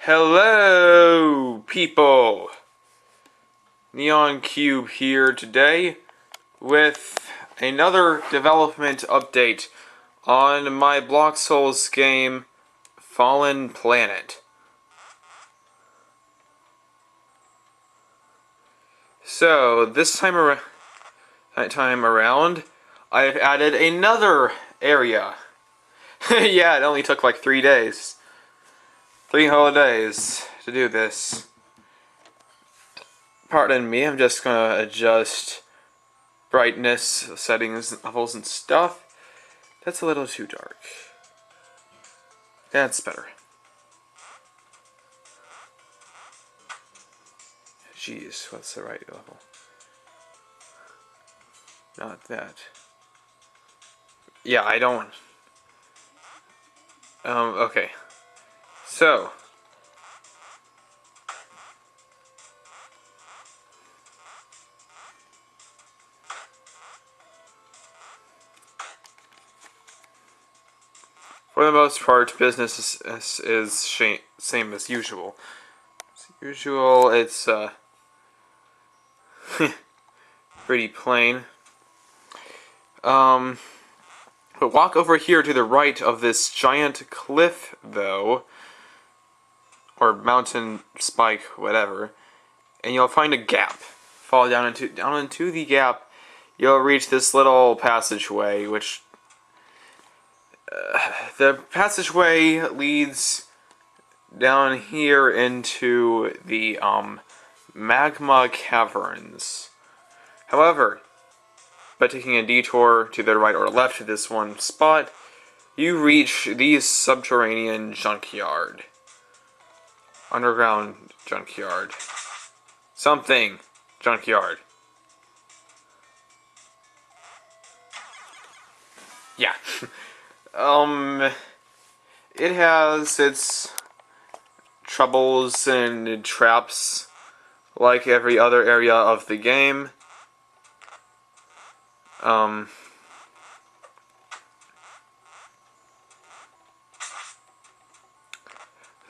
Hello, people! Neon Cube here today with another development update on my Blox Souls game, Fallen Planet. So, this time around, I've added another area. Yeah, it only took like 3 days. 3 whole days to do this. Pardon me, I'm just gonna adjust brightness, settings, levels, and stuff. That's a little too dark. That's better. Jeez, what's the right level? Not that. Yeah, I don't. Okay. So. For the most part, business is same as usual. As usual, it's pretty plain. But walk over here to the right of this giant cliff, though, or mountain spike, whatever, and you'll find a gap. Fall down into the gap. You'll reach this little passageway, which the passageway leads down here into the magma caverns. However, by taking a detour to the right or left of this one spot, you reach the subterranean junkyard. Underground junkyard. Something junkyard. Yeah. It has its troubles and traps like every other area of the game.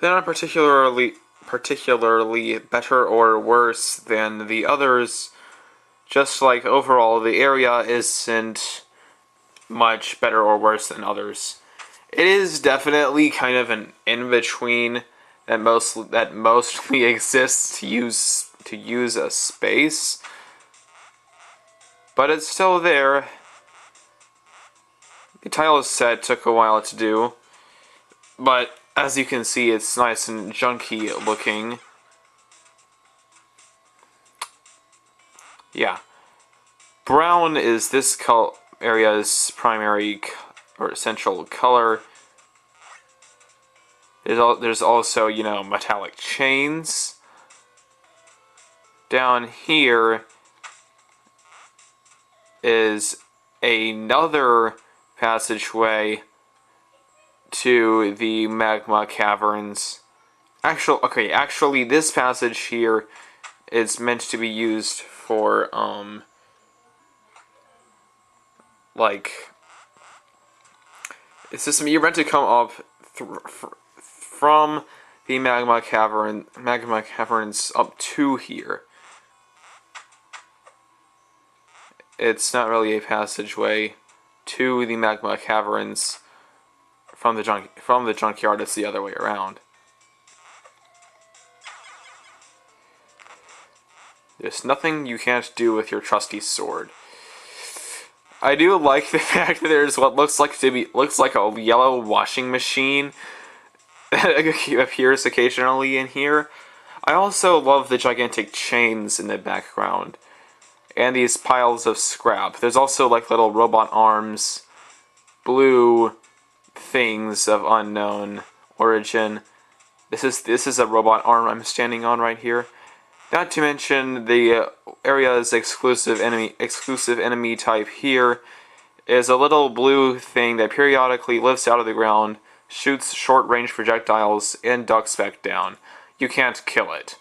They're not particularly better or worse than the others. Just like overall, the area isn't much better or worse than others. It is definitely kind of an in-between that mostly exists to use a space, but it's still there. The tile set took a while to do, but as you can see, it's nice and junky looking. Yeah. Brown is this area's primary or essential color. There's also, metallic chains. Down here is another passageway to the magma caverns. Actually, this passage here is meant to be used for, you're meant to come up from the magma caverns up to here. It's not really a passageway to the magma caverns from the junkyard. It's the other way around. There's nothing you can't do with your trusty sword. I do like the fact that there's what looks like a yellow washing machine that appears occasionally in here. I also love the gigantic chains in the background and these piles of scrap. There's also like little robot arms, blue things of unknown origin. This is a robot arm I'm standing on right here. Not to mention the area's exclusive enemy type here is a little blue thing that periodically lifts out of the ground, shoots short-range projectiles, and ducks back down. You can't kill it.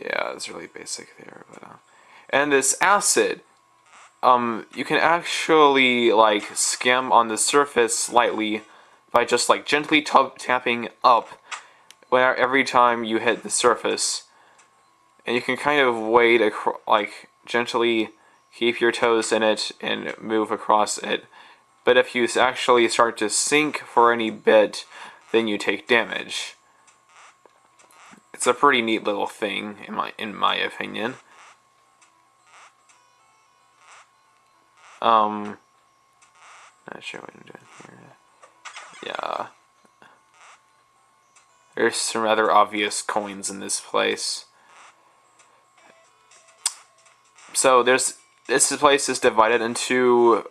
Yeah, it's really basic there. But, and this acid, you can actually skim on the surface slightly by just like gently tapping up every time you hit the surface. And you can kind of wade like gently keep your toes in it and move across it. But if you actually start to sink for any bit, then you take damage. It's a pretty neat little thing in my opinion. Not sure what I'm doing here. Yeah. There's some rather obvious coins in this place. So this place is divided into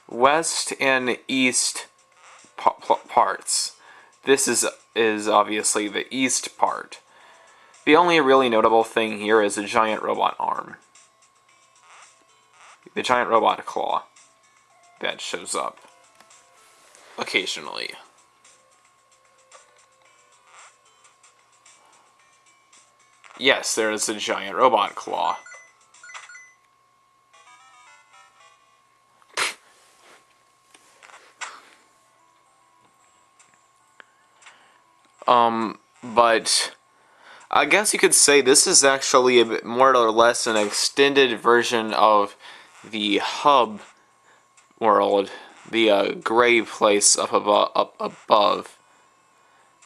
west and east parts. This is obviously the east part. The only really notable thing here is a giant robot arm. The giant robot claw that shows up occasionally. Yes, there is a giant robot claw. But I guess you could say this is actually a bit more or less an extended version of the hub world, the gray place up above.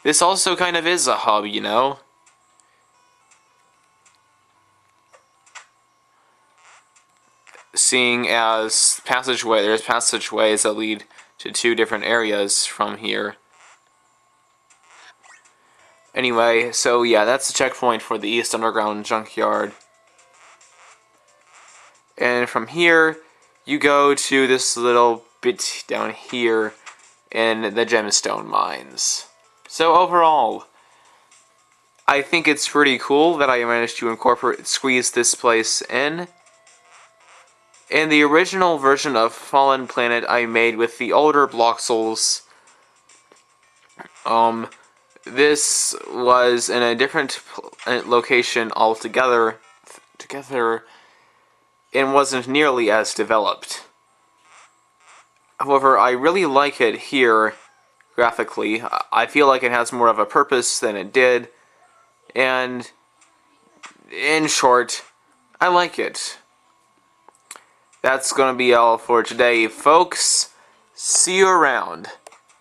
This also kind of is a hub, you know? Seeing as there's passageways that lead to two different areas from here. Anyway, so yeah, that's the checkpoint for the East Underground Junkyard. And from here, you go to this little bit down here in the Gemstone Mines. So overall, I think it's pretty cool that I managed to squeeze this place in. In the original version of Fallen Planet I made with the older Bloxels, this was in a different location altogether, and wasn't nearly as developed. However, I really like it here, graphically. I feel like it has more of a purpose than it did, and in short, I like it. That's gonna be all for today, folks. See you around.